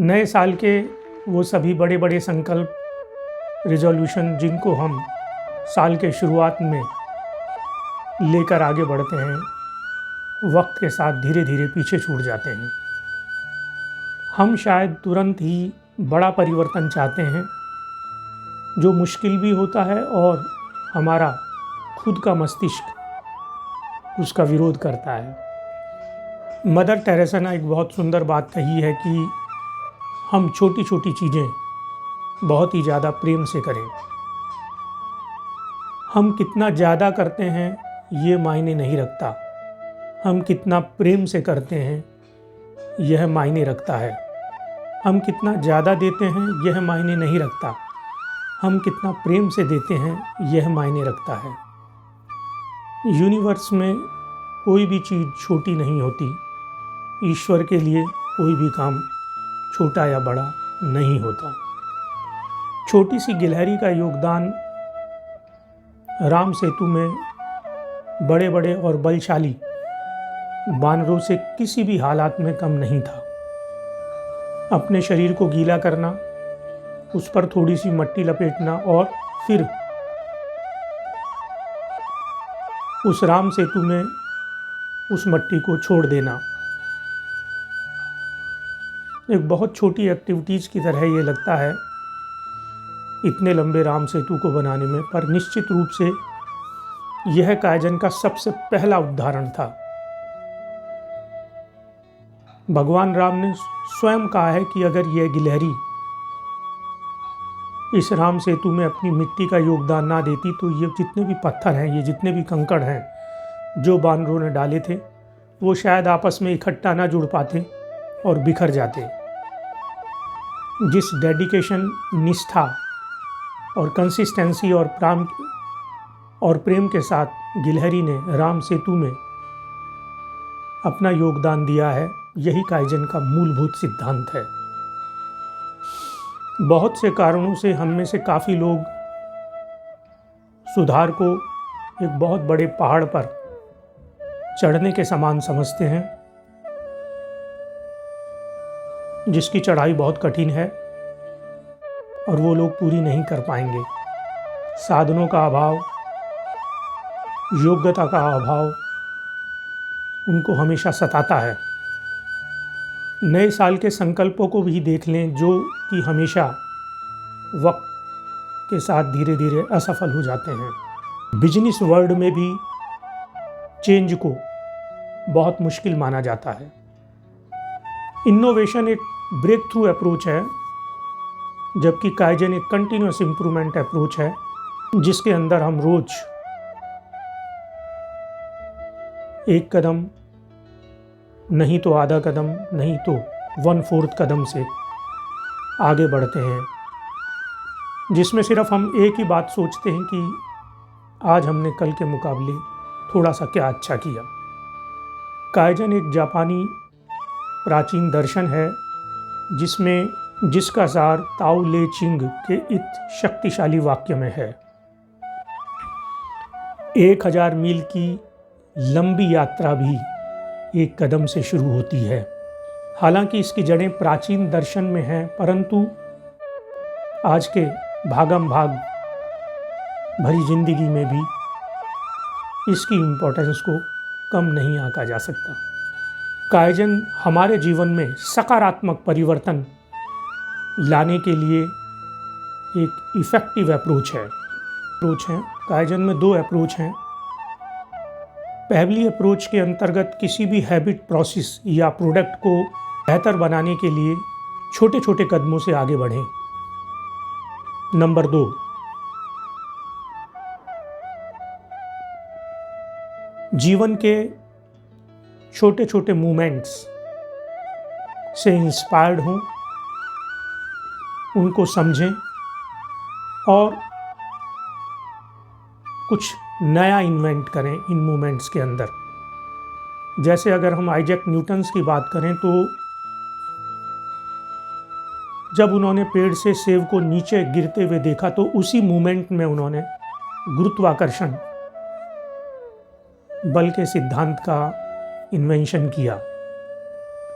नए साल के वो सभी बड़े बड़े संकल्प, रिजोल्यूशन जिनको हम साल के शुरुआत में लेकर आगे बढ़ते हैं, वक्त के साथ धीरे धीरे पीछे छूट जाते हैं। हम शायद तुरंत ही बड़ा परिवर्तन चाहते हैं, जो मुश्किल भी होता है और हमारा खुद का मस्तिष्क उसका विरोध करता है। मदर टेरेसा ने एक बहुत सुंदर बात कही है कि हम छोटी छोटी चीज़ें बहुत ही ज़्यादा प्रेम से करें। हम कितना ज़्यादा करते हैं ये मायने नहीं रखता, हम कितना प्रेम से करते हैं यह मायने रखता है। हम कितना ज़्यादा देते हैं यह मायने नहीं रखता, हम कितना प्रेम से देते हैं यह मायने रखता है। यूनिवर्स में कोई भी चीज़ छोटी नहीं होती। ईश्वर के लिए कोई भी काम छोटा या बड़ा नहीं होता। छोटी सी गिलहरी का योगदान राम सेतु में बड़े बड़े और बलशाली बानरों से किसी भी हालात में कम नहीं था। अपने शरीर को गीला करना, उस पर थोड़ी सी मिट्टी लपेटना और फिर उस राम सेतु में उस मिट्टी को छोड़ देना, एक बहुत छोटी एक्टिविटीज़ की तरह ये लगता है इतने लंबे राम सेतु को बनाने में, पर निश्चित रूप से यह कायजन का सबसे पहला उदाहरण था। भगवान राम ने स्वयं कहा है कि अगर यह गिलहरी इस राम सेतु में अपनी मिट्टी का योगदान ना देती तो ये जितने भी पत्थर हैं, ये जितने भी कंकड़ हैं जो बानरों ने डाले थे, वो शायद आपस में इकट्ठा ना जुड़ पाते और बिखर जाते। जिस डेडिकेशन, निष्ठा और कंसिस्टेंसी और प्रेम के साथ गिलहरी ने राम सेतु में अपना योगदान दिया है, यही काइजन का मूलभूत सिद्धांत है। बहुत से कारणों से हम में से काफ़ी लोग सुधार को एक बहुत बड़े पहाड़ पर चढ़ने के समान समझते हैं, जिसकी चढ़ाई बहुत कठिन है और वो लोग पूरी नहीं कर पाएंगे। साधनों का अभाव, योग्यता का अभाव उनको हमेशा सताता है। नए साल के संकल्पों को भी देख लें जो कि हमेशा वक्त के साथ धीरे धीरे असफल हो जाते हैं। बिजनेस वर्ल्ड में भी चेंज को बहुत मुश्किल माना जाता है। इनोवेशन एक ब्रेक थ्रू अप्रोच है, जबकि काइजन एक कंटिन्यूअस इम्प्रूवमेंट अप्रोच है, जिसके अंदर हम रोज एक कदम, नहीं तो आधा कदम, नहीं तो 1/4 कदम से आगे बढ़ते हैं, जिसमें सिर्फ हम एक ही बात सोचते हैं कि आज हमने कल के मुकाबले थोड़ा सा क्या अच्छा किया। काइजन एक जापानी प्राचीन दर्शन है जिसका सार ताओ ले चिंग के इस शक्तिशाली वाक्य में है। 1000 मील की लंबी यात्रा भी एक कदम से शुरू होती है। हालांकि इसकी जड़ें प्राचीन दर्शन में हैं, परंतु आज के भागम भाग भरी जिंदगी में भी इसकी इम्पोर्टेंस को कम नहीं आंका जा सकता। काइजन हमारे जीवन में सकारात्मक परिवर्तन लाने के लिए एक इफ़ेक्टिव अप्रोच है। काइजन में 2 अप्रोच हैं। पहली अप्रोच के अंतर्गत किसी भी हैबिट, प्रोसेस या प्रोडक्ट को बेहतर बनाने के लिए छोटे छोटे कदमों से आगे बढ़ें। नंबर 2, जीवन के छोटे छोटे मूवमेंट्स से इंस्पायर्ड हों, उनको समझें और कुछ नया इन्वेंट करें इन मूवमेंट्स के अंदर। जैसे अगर हम आइजैक न्यूटन्स की बात करें तो जब उन्होंने पेड़ से सेब को नीचे गिरते हुए देखा तो उसी मूवमेंट में उन्होंने गुरुत्वाकर्षण बल के सिद्धांत का इन्वेंशन किया।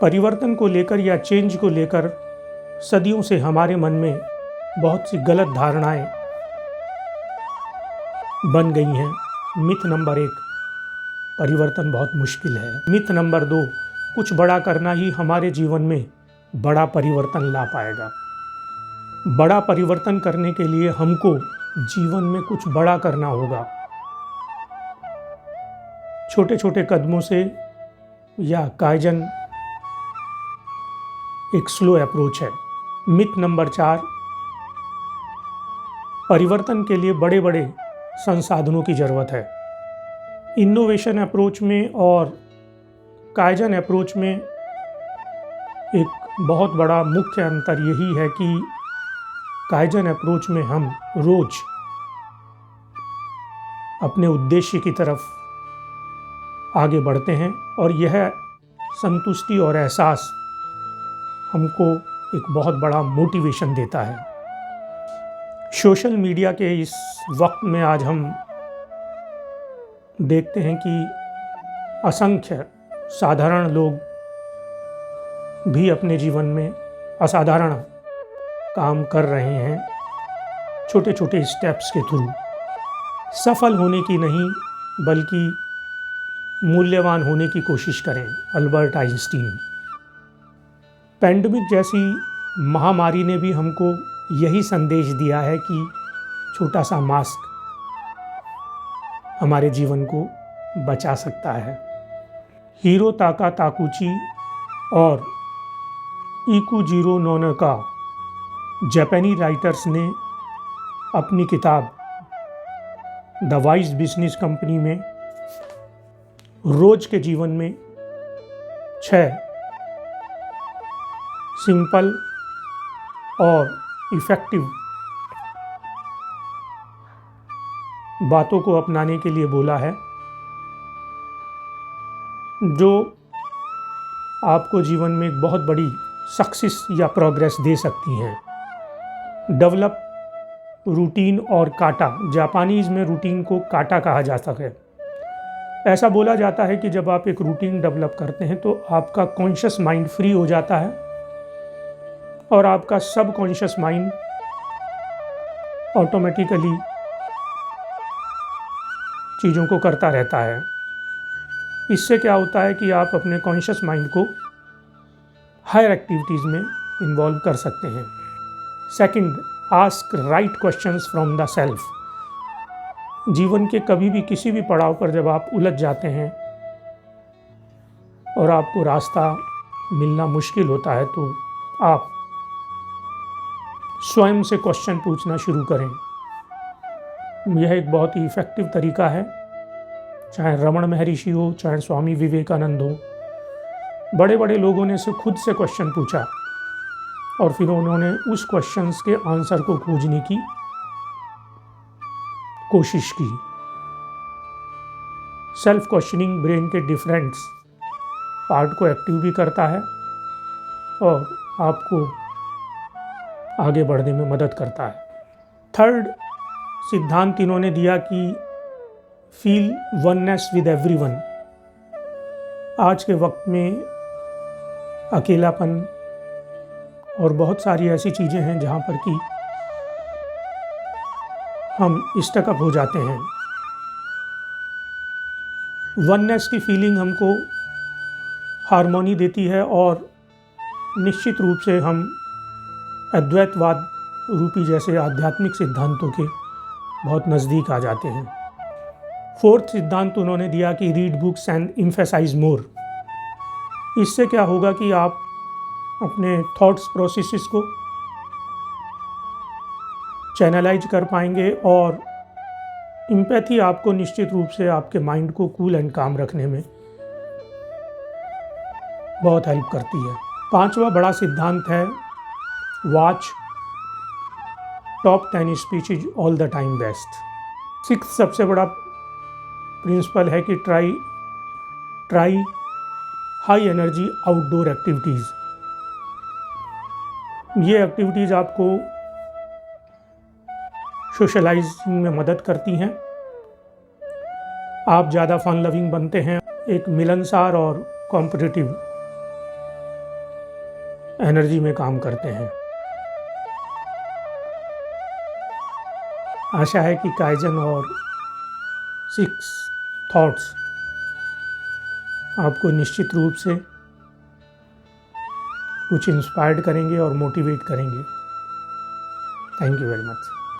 परिवर्तन को लेकर या चेंज को लेकर सदियों से हमारे मन में बहुत सी गलत धारणाएं बन गई हैं। मिथ नंबर 1, परिवर्तन बहुत मुश्किल है। मिथ नंबर 2, कुछ बड़ा करना ही हमारे जीवन में बड़ा परिवर्तन ला पाएगा। बड़ा परिवर्तन करने के लिए हमको जीवन में कुछ बड़ा करना होगा। छोटे छोटे कदमों से या काइजन एक स्लो अप्रोच है। मिथ नंबर 4, परिवर्तन के लिए बड़े बड़े संसाधनों की ज़रूरत है। इनोवेशन अप्रोच में और काइजन अप्रोच में एक बहुत बड़ा मुख्य अंतर यही है कि काइजन अप्रोच में हम रोज अपने उद्देश्य की तरफ आगे बढ़ते हैं और यह संतुष्टि और एहसास हमको एक बहुत बड़ा मोटिवेशन देता है। सोशल मीडिया के इस वक्त में आज हम देखते हैं कि असंख्य साधारण लोग भी अपने जीवन में असाधारण काम कर रहे हैं, छोटे छोटे स्टेप्स के थ्रू। सफल होने की नहीं बल्कि मूल्यवान होने की कोशिश करें। Albert Einstein. पैंडेमिक जैसी महामारी ने भी हमको यही संदेश दिया है कि छोटा सा मास्क हमारे जीवन को बचा सकता है। हीरो ताका ताकुची और इकुजिरो नोनाका जापानी राइटर्स ने अपनी किताब द वाइज बिजनेस कंपनी में रोज के जीवन में 6 सिंपल और इफ़ेक्टिव बातों को अपनाने के लिए बोला है, जो आपको जीवन में एक बहुत बड़ी सक्सेस या प्रोग्रेस दे सकती हैं। डेवलप रूटीन और काटा। जापानीज में रूटीन को काटा कहा जाता है। ऐसा बोला जाता है कि जब आप एक रूटीन डेवलप करते हैं तो आपका कॉन्शियस माइंड फ्री हो जाता है और आपका सब कॉन्शियस माइंड ऑटोमेटिकली चीज़ों को करता रहता है। इससे क्या होता है कि आप अपने कॉन्शियस माइंड को हायर एक्टिविटीज़ में इन्वॉल्व कर सकते हैं। Second, ask right questions from the self. जीवन के कभी भी किसी भी पड़ाव पर जब आप उलझ जाते हैं और आपको रास्ता मिलना मुश्किल होता है तो आप स्वयं से क्वेश्चन पूछना शुरू करें। यह एक बहुत ही इफ़ेक्टिव तरीका है। चाहे रमण महर्षि हो, चाहे स्वामी विवेकानंद हो, बड़े बड़े लोगों ने से खुद से क्वेश्चन पूछा और फिर उन्होंने उस क्वेश्चंस के आंसर को खोजने की कोशिश की। सेल्फ क्वेश्चनिंग ब्रेन के डिफरेंट पार्ट को एक्टिव भी करता है और आपको आगे बढ़ने में मदद करता है। थर्ड सिद्धांत इन्होंने दिया कि फील वननेस विद एवरीवन। आज के वक्त में अकेलापन और बहुत सारी ऐसी चीज़ें हैं जहाँ पर कि हम स्टकअप हो जाते हैं। वननेस की फीलिंग हमको हार्मोनी देती है और निश्चित रूप से हम अद्वैतवाद रूपी जैसे आध्यात्मिक सिद्धांतों के बहुत नज़दीक आ जाते हैं। फोर्थ सिद्धांत उन्होंने दिया कि रीड बुक्स एंड एम्फेसाइज मोर। इससे क्या होगा कि आप अपने थॉट्स प्रोसेसेस को चैनलाइज कर पाएंगे और एम्पैथी आपको निश्चित रूप से आपके माइंड को कूल एंड काम रखने में बहुत हेल्प करती है। पांचवा बड़ा सिद्धांत है watch top 10 speeches all the time best. Sixth सबसे बड़ा प्रिंसिपल है कि try high energy outdoor activities. ये एक्टिविटीज़ आपको सोशलाइजिंग में मदद करती हैं। आप ज़्यादा फन लविंग बनते हैं, एक मिलनसार और कॉम्पिटिटिव एनर्जी में काम करते हैं। आशा है कि काइजन और 6 थॉट्स आपको निश्चित रूप से कुछ इंस्पायर्ड करेंगे और मोटिवेट करेंगे। Thank you very much.